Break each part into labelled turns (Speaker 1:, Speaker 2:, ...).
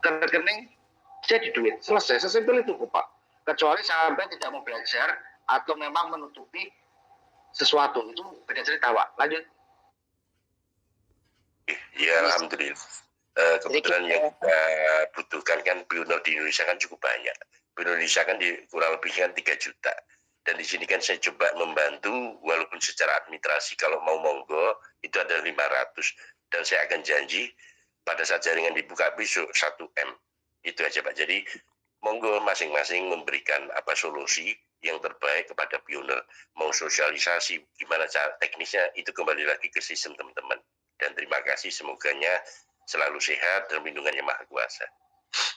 Speaker 1: ke rekening, jadi duit. Selesai, sesimpel itu Pak. Kecuali sampai tidak mau belajar atau memang menutupi sesuatu, itu beda cerita Pak. Lanjut.
Speaker 2: Ya alhamdulillah. Kebetulan yang kita butuhkan kan pionir di Indonesia kan cukup banyak. Pionir Indonesia kan di kurang lebih kan 3 juta. Dan di sini kan saya coba membantu walaupun secara administrasi kalau mau monggo itu ada 500. Dan saya akan janji pada saat jaringan dibuka besok 1M. Itu aja Pak. Jadi monggo masing-masing memberikan apa solusi yang terbaik kepada pionir. Mau sosialisasi gimana cara teknisnya itu kembali lagi ke sistem teman-teman. Dan terima kasih, semoganya selalu sehat dan lindungannya Maha Kuasa.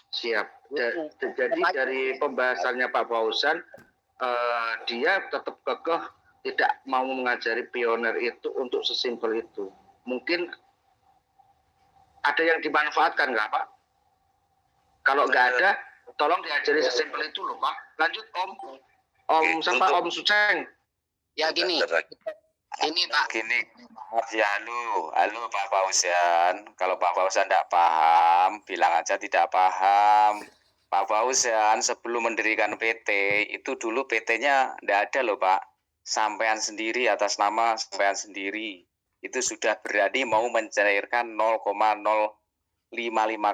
Speaker 1: Siap. Jadi dari pembahasannya Pak Fauzan, dia tetap kekeh tidak mau mengajari pionir itu untuk sesimpel itu. Mungkin ada yang dimanfaatkan nggak Pak? Kalau nggak ada, tolong diajari sesimpel itu loh Pak. Lanjut Om. Om siapa? Om Suceng.
Speaker 3: Ya gini. Ini Pak.
Speaker 4: Gini, ya halo Pak Fauzan. Kalau Pak Fauzan tidak paham, bilang aja tidak paham. Pak Fauzan sebelum mendirikan PT, itu dulu PT-nya tidak ada loh Pak. Sampean sendiri atas nama sampean sendiri. Itu sudah berani mau mencairkan 0,055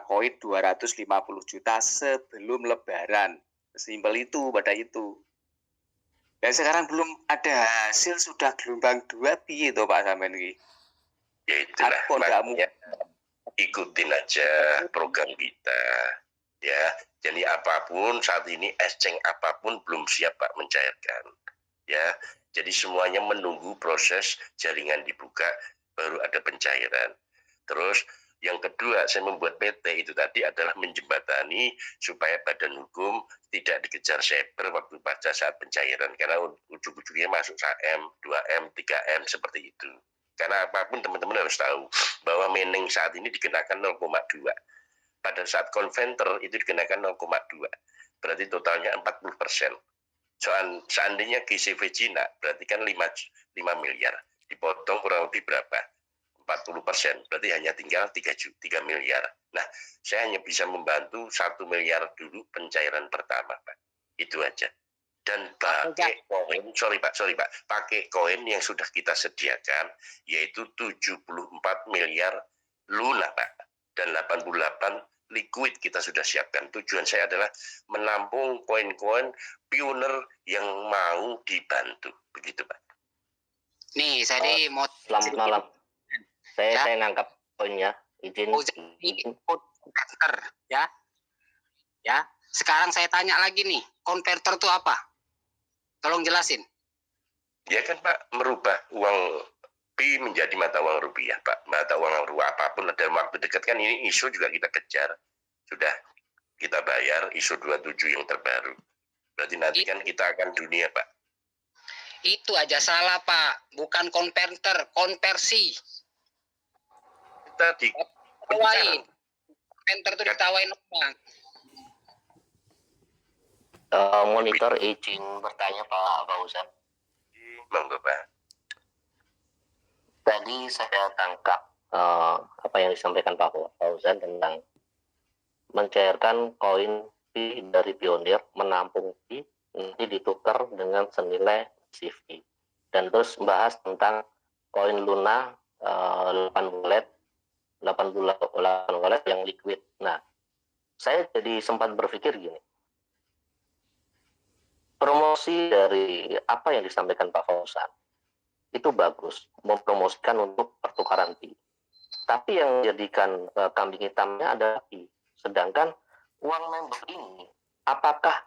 Speaker 4: koin 250 juta sebelum lebaran. Simpel itu pada itu. Dan sekarang belum ada hasil sudah gelombang 2 piye to Pak sampean iki.
Speaker 2: Ya itulah makanya ikutin aja program kita. Ya, jadi apapun saat ini esceng apapun belum siap Pak mencairkan. Ya, jadi semuanya menunggu proses jaringan dibuka baru ada pencairan. Terus yang kedua, saya membuat PT itu tadi adalah menjembatani supaya badan hukum tidak dikejar cyber waktu pada saat pencairan. Karena ujung-ujungnya masuk 1M, 2M, 3M seperti itu. Karena apapun teman-teman harus tahu bahwa mining saat ini dikenakan 0,2. Pada saat konverter itu dikenakan 0,2. Berarti totalnya 40%. Seandainya GCV Cina berarti kan 5 miliar. Dipotong kurang lebih berapa? 40%, berarti hanya tinggal 3 miliar. Nah, saya hanya bisa membantu 1 miliar dulu pencairan pertama, Pak. Itu aja. Dan pakai koin, sorry Pak, pakai koin yang sudah kita sediakan, yaitu 74 miliar Luna, Pak. Dan 88 liquid kita sudah siapkan. Tujuan saya adalah menampung koin-koin pioner yang mau dibantu. Begitu, Pak.
Speaker 3: Nih, saya mau
Speaker 5: selamat malam. Saya nangkap poinnya. Izin.
Speaker 3: Konverter, ya. Ya. Sekarang saya tanya lagi nih, konverter itu apa? Tolong jelasin.
Speaker 2: Ya kan Pak, merubah uang pi menjadi mata uang rupiah Pak. Mata uang rupiah apapun dalam waktu dekat kan ini ISO juga kita kejar. Sudah kita bayar ISO 27 yang terbaru. Berarti nanti kan kita akan dunia Pak.
Speaker 3: Itu aja salah Pak, bukan konverter, konversi.
Speaker 2: Kita
Speaker 3: ditawain. Konverter itu ditawain orang.
Speaker 5: Monitor izin bertanya Pak Fauzan.
Speaker 2: Monggo Pak.
Speaker 5: Tadi saya tangkap apa yang disampaikan Pak Fauzan tentang mencairkan koin Pi dari pionir, menampung Pi, nanti ditukar dengan senilai CV. Dan terus membahas tentang koin Luna 88 wallet yang liquid. Nah, saya jadi sempat berpikir gini. Promosi dari apa yang disampaikan Pak Fauzan itu bagus, mempromosikan untuk pertukaran Pi. Tapi yang menjadikan kambing hitamnya adalah Pi. Sedangkan uang member ini, apakah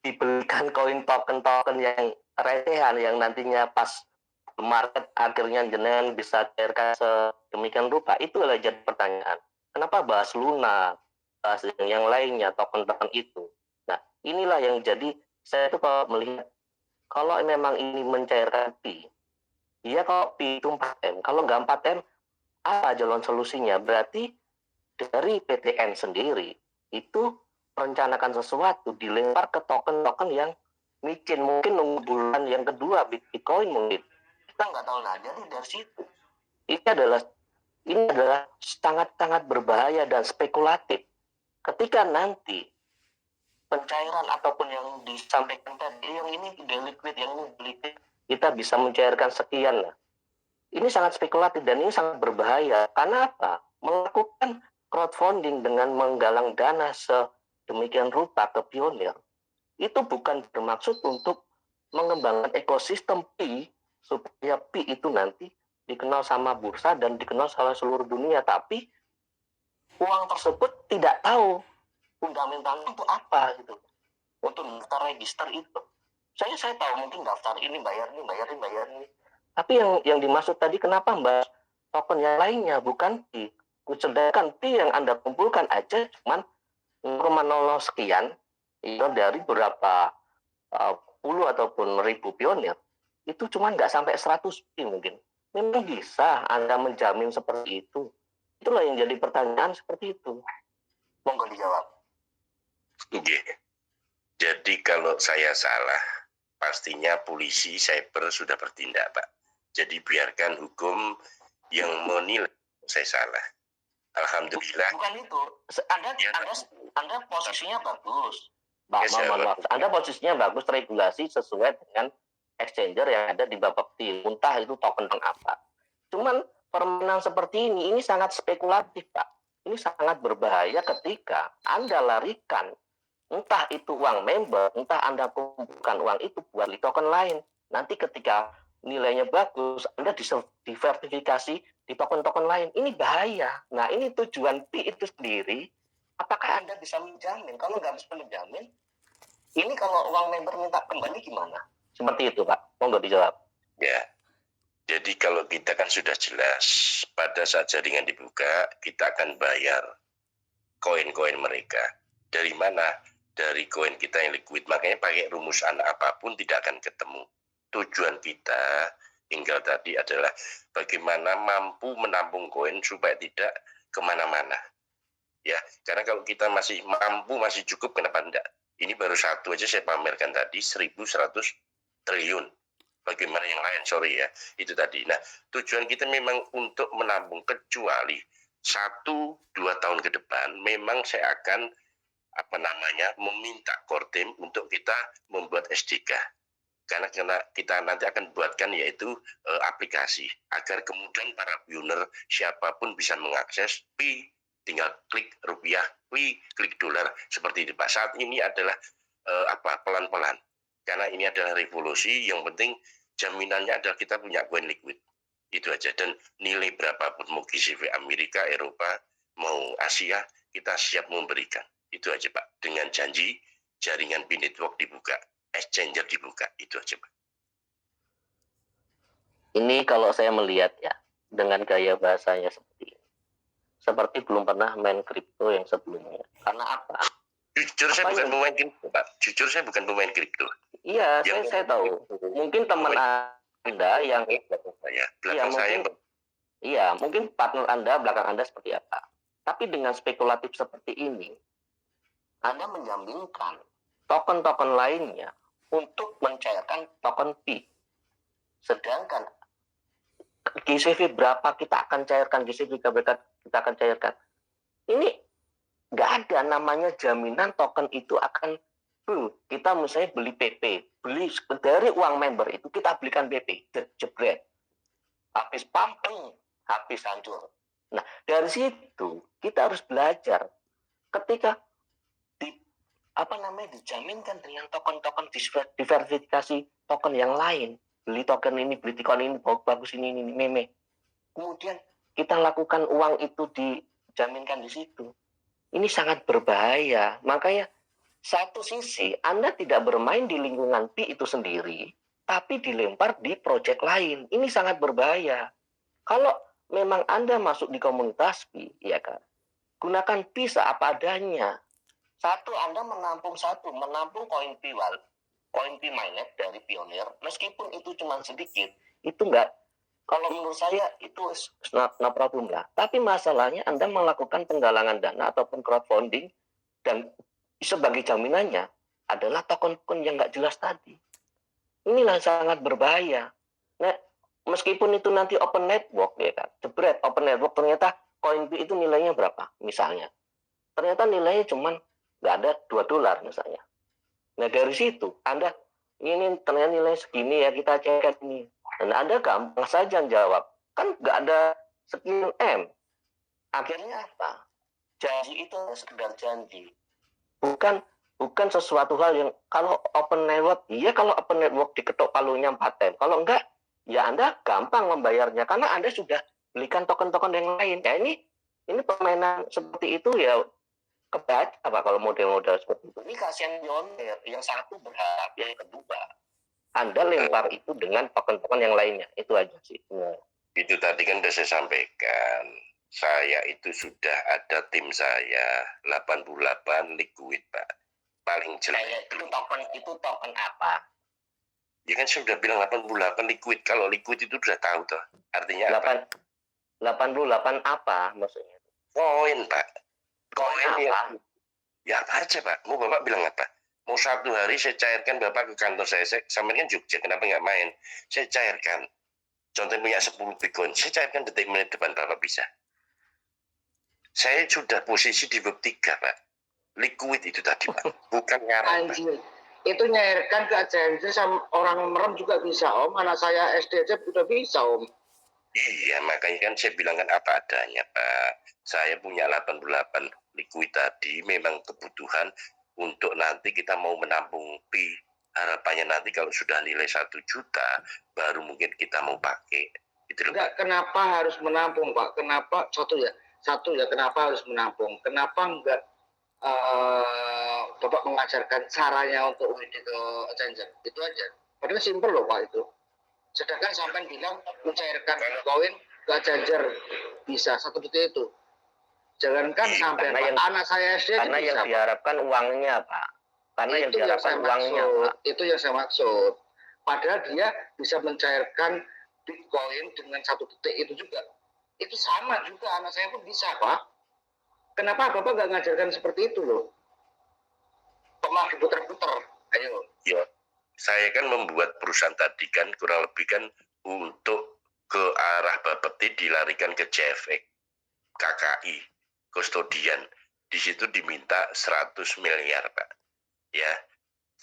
Speaker 5: dibelikan koin token-token yang recehan yang nantinya pas market akhirnya jenengan bisa cairkan sedemikian rupa? Itu adalah jadi pertanyaan. Kenapa bahas Luna, bahas yang lainnya, token-token itu? Nah, inilah yang jadi saya tuh kalau melihat kalau memang ini mencairkan Pi, iya kalau Pi itu 4M, kalau nggak 4M, apa jalan solusinya? Berarti dari PTN sendiri itu merencanakan sesuatu dilempar ke token-token yang micin, mungkin nunggu bulan yang kedua Bitcoin mungkin. Kita nggak tahu. Nah, jadi dari situ ini adalah sangat-sangat berbahaya dan spekulatif. ketika nanti pencairan ataupun yang disampaikan tadi, yang ini deliquid, yang ini deliquid, kita bisa mencairkan sekian lah. Ini sangat spekulatif dan ini sangat berbahaya. Karena apa? Melakukan crowdfunding dengan menggalang dana sedemikian rupa ke pionir, itu bukan bermaksud untuk mengembangkan ekosistem Pi supaya Pi itu nanti dikenal sama bursa dan dikenal sama seluruh dunia, tapi uang tersebut tidak tahu fundamentalnya itu apa gitu. Untuk daftar register itu, saya tahu mungkin daftar ini bayar ini. Tapi yang dimaksud tadi, kenapa mbak token yang lainnya bukan Pi? Sedangkan Pi yang Anda kumpulkan aja cuman 0,00 sekian itu dari berapa puluh ataupun ribu pionir, itu cuma nggak sampai 100 Pi mungkin. Memang bisa Anda menjamin seperti itu? Itulah yang jadi pertanyaan seperti itu. Monggo dijawab.
Speaker 2: Oke. Jadi kalau saya salah, pastinya polisi cyber sudah bertindak, Pak. Jadi biarkan hukum yang menilai saya salah. Alhamdulillah.
Speaker 5: Bukan itu. Anda posisinya bagus. Maaf. Anda posisinya bagus, regulasi sesuai dengan exchanger yang ada di Bapepti. Entah itu token apa. Cuman permainan seperti ini sangat spekulatif, Pak. Ini sangat berbahaya ketika Anda larikan entah itu uang member, entah Anda kumpulkan uang itu buat di token lain. Nanti ketika nilainya bagus, Anda diverifikasi di token-token lain. Ini bahaya. Nah, ini tujuan Pi itu sendiri. Apakah Anda bisa menjamin? Kalau nggak bisa menjamin, ini kalau uang member minta kembali gimana? Seperti itu, Pak. Monggo dijawab.
Speaker 2: Ya. Jadi kalau kita kan sudah jelas, pada saat jaringan dibuka, kita akan bayar koin-koin mereka. Dari mana? Dari koin kita yang liquid. Makanya pakai rumus anak apapun tidak akan ketemu. Tujuan kita tinggal tadi adalah bagaimana mampu menampung koin supaya tidak kemana-mana. Ya, karena kalau kita masih mampu, masih cukup, kenapa enggak? Ini baru satu aja saya pamerkan tadi, 1.100 triliun. Bagaimana yang lain, sorry ya, itu tadi. Nah, tujuan kita memang untuk menampung, kecuali 1-2 tahun ke depan, memang saya akan meminta core team untuk kita membuat SDK. Karena kita nanti akan buatkan yaitu aplikasi agar kemudian para pioner siapapun bisa mengakses Pi, tinggal klik rupiah, Pi, klik dolar seperti itu, Pak. Saat ini adalah pelan-pelan. Karena ini adalah revolusi, yang penting jaminannya adalah kita punya koin liquid. Itu aja. Dan nilai berapapun, mau GCV Amerika, Eropa, mau Asia, kita siap memberikan. Itu aja, Pak. Dengan janji jaringan Pi Network dibuka, exchanger dibuka. Itu aja, Pak.
Speaker 5: Ini kalau saya melihat ya, dengan gaya bahasanya seperti ini, seperti belum pernah main kripto yang sebelumnya. Karena apa?
Speaker 2: Jujur saya bukan pemain kripto, Pak. Jujur saya bukan pemain kripto.
Speaker 5: Iya, saya tahu. Mungkin teman Anda yang mungkin partner Anda, belakang Anda seperti apa. Tapi dengan spekulatif seperti ini, Anda menjaminkan token-token lainnya untuk mencairkan token Pi. Sedangkan GCV berapa kita akan cairkan, GCV kita akan cairkan. Ini nggak ada namanya jaminan token itu akan kita misalnya beli PP, beli dari uang member itu kita belikan PP, jebret, habis pumping, habis hancur. Nah, dari situ kita harus belajar ketika dijaminkan dengan token-token diverifikasi token yang lain, beli token ini, beli token ini, bagus ini meme. Kemudian kita lakukan uang itu dijaminkan di situ. Ini sangat berbahaya. Makanya satu sisi Anda tidak bermain di lingkungan Pi itu sendiri, tapi dilempar di proyek lain. Ini sangat berbahaya. Kalau memang Anda masuk di komunitas Pi, ya kan, gunakan Pi seapa adanya. Anda menampung koin Pi mainnet dari pionir, meskipun itu cuma sedikit, itu enggak. Kalau menurut saya itu no problem lah. Tapi masalahnya Anda melakukan penggalangan dana ataupun crowdfunding dan sebagai jaminannya adalah token-token yang nggak jelas tadi. Inilah sangat berbahaya. Nah, meskipun itu nanti open network, ya kan, jebret open network, ternyata koin Pi itu nilainya berapa misalnya. ternyata nilainya cuman nggak ada $2 misalnya. Nah dari situ Anda ini ternyata nilai segini ya kita cek ini, dan Anda gampang saja jawab, kan nggak ada sekian M. Akhirnya apa? Janji itu sekedar janji, bukan sesuatu hal yang kalau open network, iya kalau open network diketok palunya 4 M, kalau enggak ya Anda gampang membayarnya karena Anda sudah belikan token-token yang lain. Ya ini permainan seperti itu ya kebaca Pak kalau model-model seperti itu. Ini kasihan pionir, yang satu berharap, yang kedua Anda lempar itu dengan token-token yang lainnya. Itu aja sih. Nah.
Speaker 2: Itu tadi kan sudah saya sampaikan. Saya itu sudah ada tim saya 88 liquid Pak. Paling jelek.
Speaker 5: Itu token apa?
Speaker 2: Ya kan sudah bilang 88 liquid. Kalau liquid itu sudah tahu toh. Artinya
Speaker 5: 88 apa maksudnya?
Speaker 2: Koin Pak.
Speaker 5: Koin apa?
Speaker 2: Ya apa aja Pak. Mau Bapak bilang apa? Mau 1 hari saya cairkan Bapak ke kantor saya sama kan Jogja. Kenapa nggak main? Saya cairkan. Contohnya punya 10 Bitcoin. Saya cairkan detik menit depan Bapak bisa. Saya sudah posisi di web 3 Pak. Liquid itu tadi Pak. Bukan ngarang Pak.
Speaker 1: Itu nyairkan ke agensi sama orang merem juga bisa Om. Anak saya SD aja udah bisa Om.
Speaker 2: Iya, makanya kan saya bilang kan apa adanya Pak. Saya punya 88 liquid tadi memang kebutuhan untuk nanti kita mau menampung pi. Harapannya nanti kalau sudah nilai 1 juta baru mungkin kita mau pakai. Gitu
Speaker 1: enggak, kenapa harus menampung Pak? Kenapa satu ya kenapa harus menampung? Kenapa enggak Bapak mengajarkan caranya untuk WD ke changer? Itu aja. Padahal simpel loh Pak itu. Sedangkan sampai bilang mencairkan koin ke changer bisa 1 detik itu. Jangankan sampai anak saya SD
Speaker 5: karena yang
Speaker 1: bisa,
Speaker 5: diharapkan uangnya Pak. Karena yang diharapkan uangnya Pak.
Speaker 1: Itu yang saya maksud. Padahal dia bisa mencairkan Bitcoin dengan 1 detik itu juga. Itu sama juga anak saya pun bisa Pak. Kenapa Bapak nggak ngajarkan seperti itu loh? Pernah diputer-puter. Ayo.
Speaker 2: Ya, saya kan membuat perusahaan tadi kan kurang lebih kan untuk ke arah Bapeti dilarikan ke JFX, KKI, kustodian. Di situ diminta 100 miliar Pak. Ya,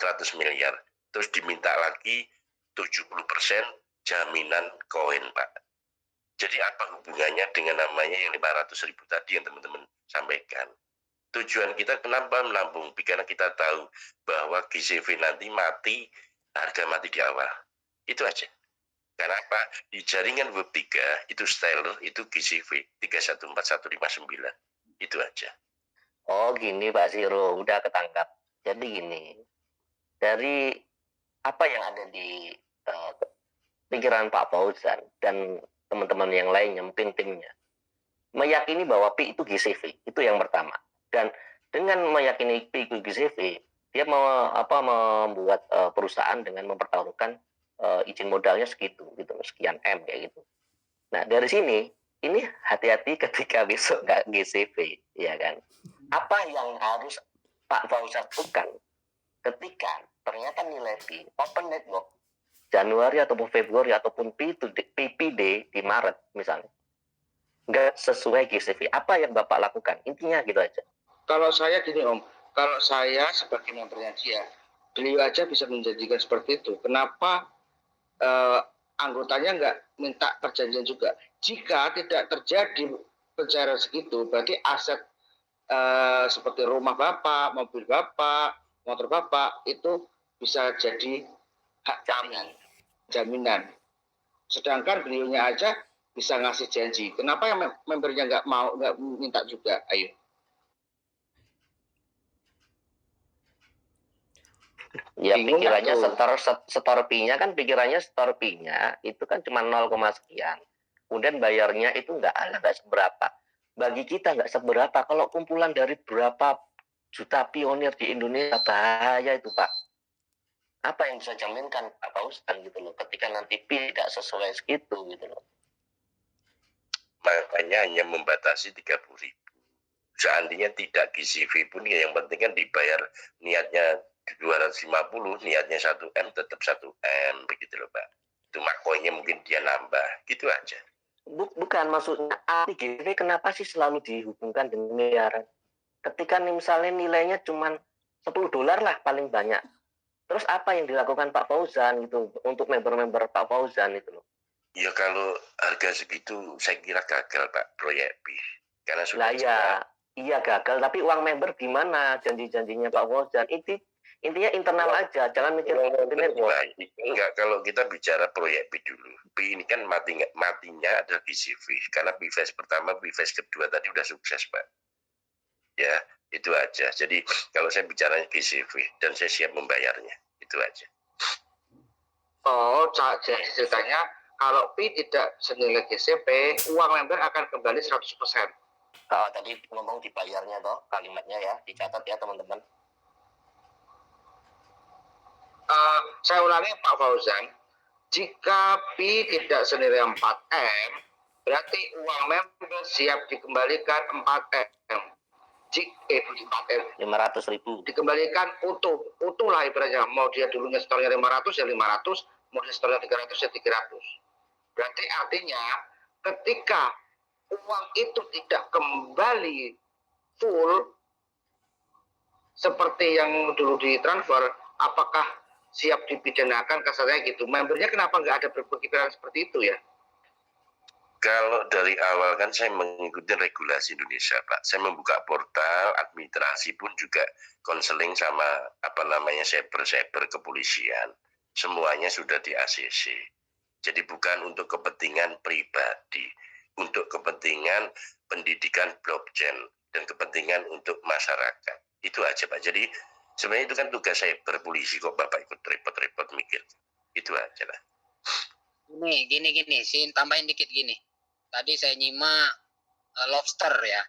Speaker 2: 100 miliar. Terus diminta lagi 70% jaminan koin Pak. Jadi apa hubungannya dengan namanya yang 500 ribu tadi yang teman-teman sampaikan? Tujuan kita kenapa menampung? Karena kita tahu bahwa GCV nanti mati, harga mati di awal. Itu aja. Karena apa? Di jaringan Web 3 itu Stellar itu GCV 314159. Itu aja.
Speaker 5: Oh gini Pak Siro, udah ketangkap. Jadi gini, dari apa yang ada di pikiran Pak Fauzan dan teman-teman yang lainnya, mungkin timnya, meyakini bahwa Pi itu GCV, itu yang pertama. Dan dengan meyakini Pi itu GCV, dia membuat perusahaan dengan mempertaruhkan izin modalnya segitu, gitu, sekian M kayak gitu. Nah dari sini, ini hati-hati ketika besok nggak GCV, ya kan? Apa yang harus Pak Fauzan lakukan ketika ternyata nilai Pi open network Januari ataupun Februari ataupun PPD di Maret misalnya nggak sesuai GCV, apa yang Bapak lakukan? Intinya gitu aja.
Speaker 1: Kalau saya gini Om, kalau saya sebagai membernya dia, beliau aja bisa menjanjikan seperti itu. Kenapa anggotanya nggak minta perjanjian juga? Jika tidak terjadi pencairan segitu, berarti aset seperti rumah Bapak, mobil Bapak, motor Bapak itu bisa jadi hak jaminan. Sedangkan beliaunya aja bisa ngasih janji. Kenapa yang membernya nggak minta juga? Ayo.
Speaker 5: Ya pikirannya setor-nya kan pikirannya setor-nya itu kan cuma 0, sekian. Kemudian bayarnya itu nggak seberapa. Bagi kita nggak seberapa. Kalau kumpulan dari berapa juta pionir di Indonesia, bahaya itu Pak. Apa yang bisa jaminkan Pak Fauzan gitu loh, ketika nanti Pi tidak sesuai segitu gitu loh.
Speaker 2: Makanya hanya membatasi 30.000. Seandainya tidak GCV pun ya yang penting kan dibayar, niatnya 250, niatnya 1M tetap 1M begitu loh Pak. Cuma koinnya mungkin dia nambah, gitu aja.
Speaker 5: Bukan maksudnya anti GCV kenapa sih selalu dihubungkan dengan miliaran? Ketika misalnya nilainya cuma $10 lah paling banyak. Terus apa yang dilakukan Pak Fauzan gitu untuk member-member Pak Fauzan itu loh?
Speaker 2: Ya kalau harga segitu saya kira gagal Pak proyek B. Karena sudah
Speaker 5: Lah ya, iya gagal. Tapi uang member gimana janji-janjinya Pak Fauzan? Intinya internal aja, jangan mikir network.
Speaker 2: Enggak, kalau kita bicara proyek B dulu. B ini kan matinya adalah BCV. Karena B-Phase pertama, B-Phase kedua tadi udah sukses Pak. Ya, itu aja. Jadi kalau saya bicaranya BCV dan saya siap membayarnya. Itu aja.
Speaker 1: Oh, ceritanya kalau P tidak senilai GCP, uang member akan kembali 100%.
Speaker 5: Kalau tadi ngomong dibayarnya toh, kalimatnya ya, dicatat ya teman-teman.
Speaker 1: Saya ulangi Pak Fauzan, jika P tidak senilai 4M, berarti uang member siap dikembalikan 4M.
Speaker 5: 500.000
Speaker 1: dikembalikan utuh lah ibaratnya, mau dia dulunya setornya 500 ya 500, mau dia setornya 300 ya 300. Berarti artinya ketika uang itu tidak kembali full seperti yang dulu ditransfer, apakah siap dipidanakan kasarnya gitu? Membernya kenapa nggak ada berpikiran seperti itu ya?
Speaker 2: Kalau dari awal kan saya mengikuti regulasi Indonesia, Pak. Saya membuka portal, administrasi pun juga konseling sama cyber kepolisian. Semuanya sudah di ACC. Jadi bukan untuk kepentingan pribadi, untuk kepentingan pendidikan blockchain dan kepentingan untuk masyarakat. Itu aja Pak. Jadi sebenarnya itu kan tugas cyber polisi, kok Bapak ikut repot-repot mikir. Itu aja lah.
Speaker 3: Gini, sih tambahin dikit gini. Tadi saya nyimak lobster ya.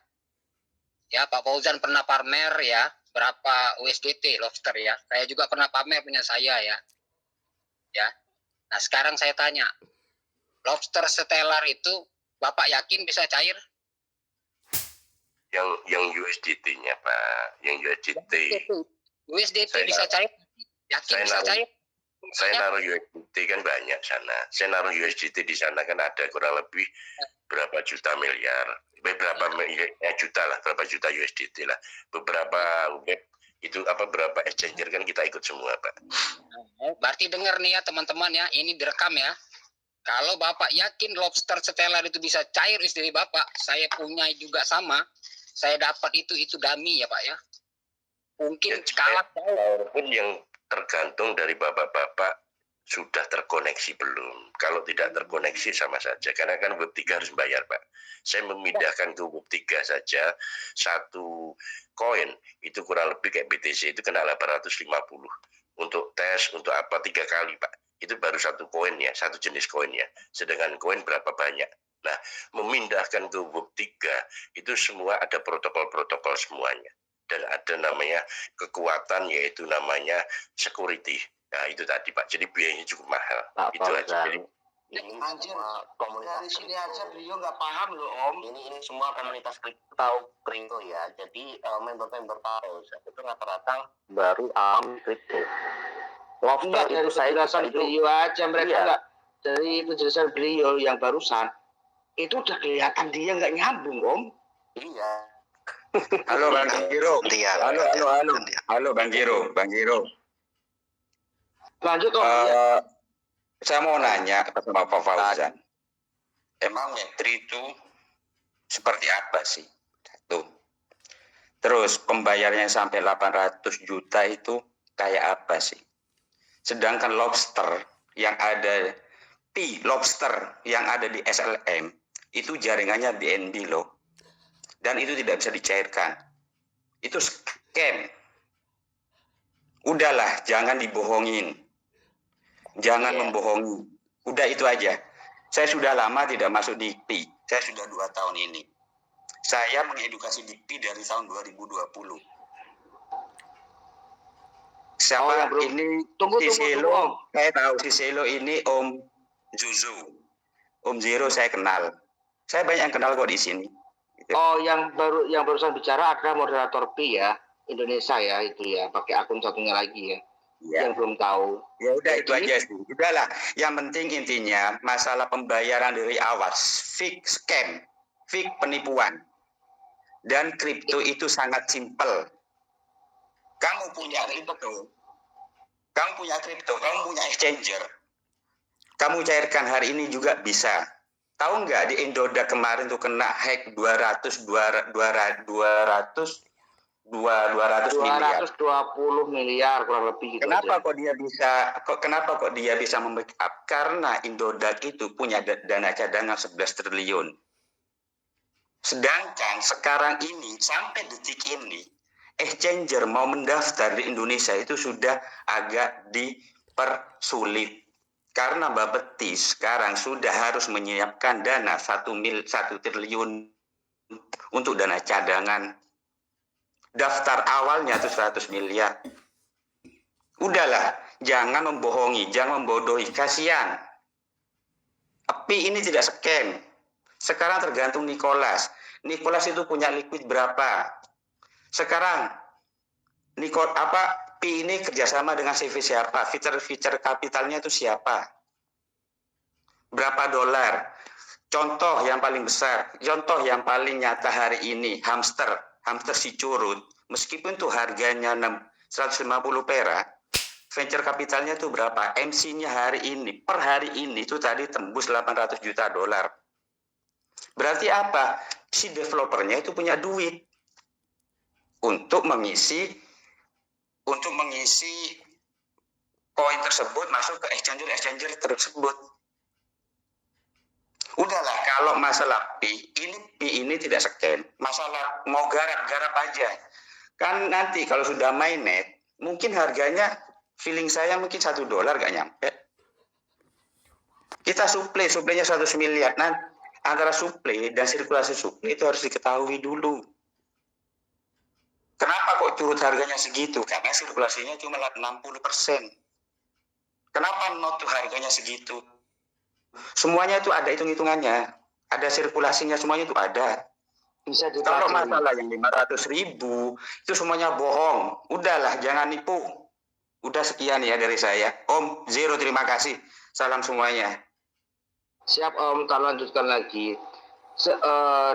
Speaker 3: Ya, Pak Fauzan pernah pamer ya, berapa USDT lobster ya. Saya juga pernah pamer punya saya ya. Ya. Nah, sekarang saya tanya, lobster Stellar itu Bapak yakin bisa cair?
Speaker 2: Yang USDT-nya Pak, yang
Speaker 3: USDT bisa cair? Yakin bisa cair?
Speaker 2: Saya naruh USDT kan banyak sana. Saya naruh USDT di sana kan ada kurang lebih berapa juta miliar, berapa juta lah, berapa juta USDT lah. Beberapa web itu berapa exchanger kan kita ikut semua Pak.
Speaker 3: Berarti dengar nih ya teman-teman ya, ini direkam ya. Kalau Bapak yakin lobster Stellar itu bisa cair istri Bapak, saya punya juga sama. Saya dapat itu dummy ya Pak ya. Mungkin kalah
Speaker 2: walaupun yang tergantung dari bapak-bapak sudah terkoneksi belum. Kalau tidak terkoneksi sama saja, karena kan Web 3 harus bayar Pak. Saya memindahkan ke Web 3 saja, satu koin itu kurang lebih kayak BTC itu kena 850. Untuk tes, untuk apa 3 kali Pak. Itu baru satu koin ya, satu jenis koin ya. Sedangkan koin berapa banyak. Nah, memindahkan ke Web 3 itu semua ada protokol-protokol semuanya. Dan ada namanya kekuatan, yaitu namanya security. Nah itu tadi Pak, jadi biayanya cukup mahal.
Speaker 5: Pak
Speaker 2: Itu aja.
Speaker 5: Fauzan, ini semua komunitas
Speaker 1: Dari sini aja beliau nggak paham loh Om.
Speaker 5: ini semua komunitas kripto ya. Jadi member-member Pak Fauzan itu rata-rata baru kripto. Lobster
Speaker 1: Enggak, dari
Speaker 5: itu saya
Speaker 1: penjelasan beliau aja, mereka
Speaker 5: iya.
Speaker 1: enggak, dari penjelasan beliau yang barusan itu udah kelihatan dia nggak nyambung Om.
Speaker 5: Iya.
Speaker 6: Halo Bang Giro. Halo Bang Giro.
Speaker 1: Lanjut Om.
Speaker 6: Saya mau nanya ke Pak Fauzan. Emang Web3 itu seperti apa sih? Satu. Terus pembayarannya sampai 800 juta itu kayak apa sih? Sedangkan lobster yang ada di SLM itu jaringannya BNB loh. Dan itu tidak bisa dicairkan. Itu scam. Udahlah, jangan dibohongin. Jangan membohongi. Udah itu aja. Saya sudah lama tidak masuk di P. Saya sudah 2 tahun ini. Saya mengedukasi di P dari tahun 2020. Siapa ini?
Speaker 1: Tunggu,
Speaker 6: Siselo. Saya tahu Siselo ini Om Zuzu. Om Zero saya kenal. Saya banyak yang kenal kok di sini.
Speaker 1: Oh, yang barusan bicara adalah moderator P ya, Indonesia ya, itu ya, pakai akun satunya lagi ya. Yang belum tahu.
Speaker 6: Ya udah itu aja sih. Udahlah, yang penting intinya masalah pembayaran dari awas, fake scam, fake penipuan. Dan kripto itu sangat simpel. Kamu punya kripto, kamu punya exchanger. Kamu cairkan hari ini juga bisa. Tahu nggak di Indodax kemarin tuh kena hack 220
Speaker 1: miliar kurang lebih gitu.
Speaker 6: Kenapa kok dia bisa membackup? Karena Indodax itu punya dana cadangan 11 triliun. Sedangkan sekarang ini sampai detik ini exchanger mau mendaftar di Indonesia itu sudah agak dipersulit. Karena Bapeti sekarang sudah harus menyiapkan dana 1 triliun untuk dana cadangan. Daftar awalnya itu 100 miliar. Udahlah, jangan membohongi, jangan membodohi, kasihan. Tapi ini tidak scam. Sekarang tergantung Nicholas. Nicholas itu punya liquid berapa? Sekarang Pi ini kerjasama dengan CV siapa? Feature kapitalnya itu siapa? Berapa dolar? Contoh yang paling besar, contoh yang paling nyata hari ini, hamster si curut, meskipun tuh harganya 150 perak, venture kapitalnya tuh berapa? MC-nya hari ini, per hari ini itu tadi tembus 800 juta dolar. Berarti apa? Si developernya itu punya duit untuk mengisi koin tersebut masuk ke exchanger tersebut. Udahlah, kalau masalah Pi ini tidak scam. Masalah mau garap aja. Kan nanti kalau sudah mainnet, mungkin harganya feeling saya mungkin $1 gak nyampe. Kita suplainya 100 miliar. Nah, antara suplai dan sirkulasi suplai itu harus diketahui dulu. Kenapa kok curut harganya segitu? Karena sirkulasinya cuma 60%. Kenapa not harganya segitu? Semuanya itu ada hitung-hitungannya. Ada sirkulasinya, semuanya itu ada.
Speaker 1: Bisa
Speaker 6: Kalau masalah yang 500.000 itu semuanya bohong. Udahlah, jangan nipu. Udah sekian ya dari saya. Om Zero, terima kasih. Salam semuanya.
Speaker 1: Siap Om, kita lanjutkan lagi.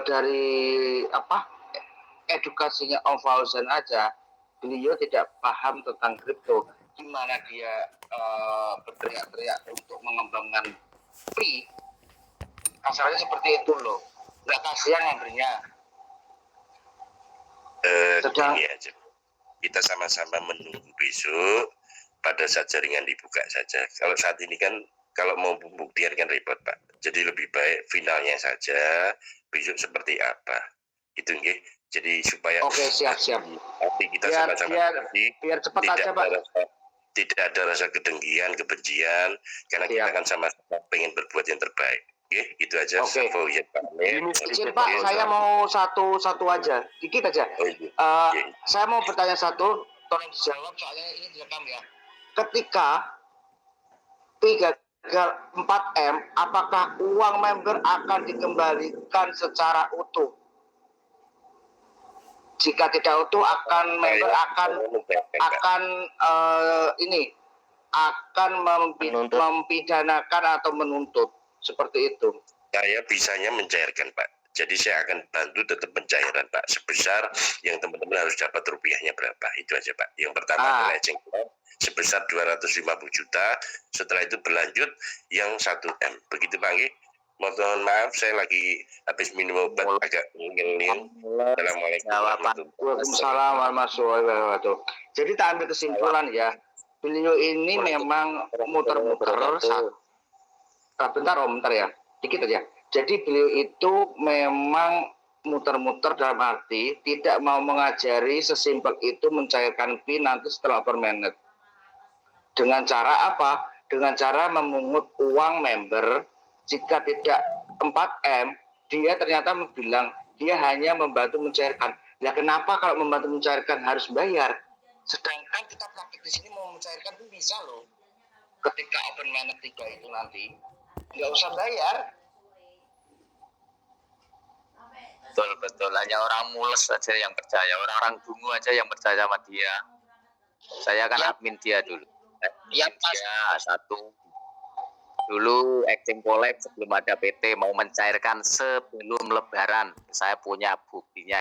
Speaker 1: Dari edukasinya Om Fauzan aja, beliau tidak paham tentang kripto. Gimana dia berteriak-teriak untuk mengembangkan Pi, kasarnya seperti itu loh. Nggak kasihan memberinya.
Speaker 2: Ini aja. Kita sama-sama menunggu besok pada saat jaringan dibuka saja. Kalau saat ini kan kalau mau pembuktian kan repot Pak. Jadi lebih baik finalnya saja besok seperti apa. Itu nggih. Jadi supaya
Speaker 1: siap.
Speaker 2: Nanti kita sama-sama
Speaker 1: biar cepat aja Pak.
Speaker 2: Tidak ada rasa kedengkian, kebencian, karena kita kan sama-sama pengen berbuat yang terbaik. Gitu aja.
Speaker 1: Izin Pak, saya mau satu aja, dikit aja. Saya mau bertanya satu, tolong dijawab soalnya ini direkam ya. Ketika Pi gagal 4M, apakah uang member akan dikembalikan secara utuh? Jika tidak utuh, member akan mempidanakan atau menuntut, seperti itu.
Speaker 2: Saya bisanya mencairkan Pak. Jadi saya akan bantu tetap pencairan Pak, sebesar yang teman-teman harus dapat rupiahnya berapa, itu aja Pak. Yang pertama adalah sebesar 250 juta, setelah itu berlanjut yang 1M, begitu Pak. Mohon maaf, saya lagi habis minum obat agak ngilin.
Speaker 1: Waalaikumsalam warahmatullahi wabarakatuh. Jadi tak ambil kesimpulan ya, beliau ini memang muter-muter. Bentar ya, dikit aja. Jadi beliau itu memang muter-muter dalam arti tidak mau mengajari sesimpel itu mencairkan Pi nanti setelah permanet. Dengan cara apa? Dengan cara memungut uang member. Jika tidak 4M, dia ternyata bilang dia hanya membantu mencairkan. Ya kenapa kalau membantu mencairkan harus bayar? Sedangkan kita praktik di sini mau mencairkan pun bisa loh. Ketika open mainnet 3 itu nanti, nggak usah bayar.
Speaker 4: Betul. Hanya orang mules saja yang percaya. Orang-orang dungu aja yang percaya sama dia. Saya kan admin dia dulu. Dia satu. Dulu Exchange Collab sebelum ada PT mau mencairkan sebelum Lebaran. Saya punya buktinya.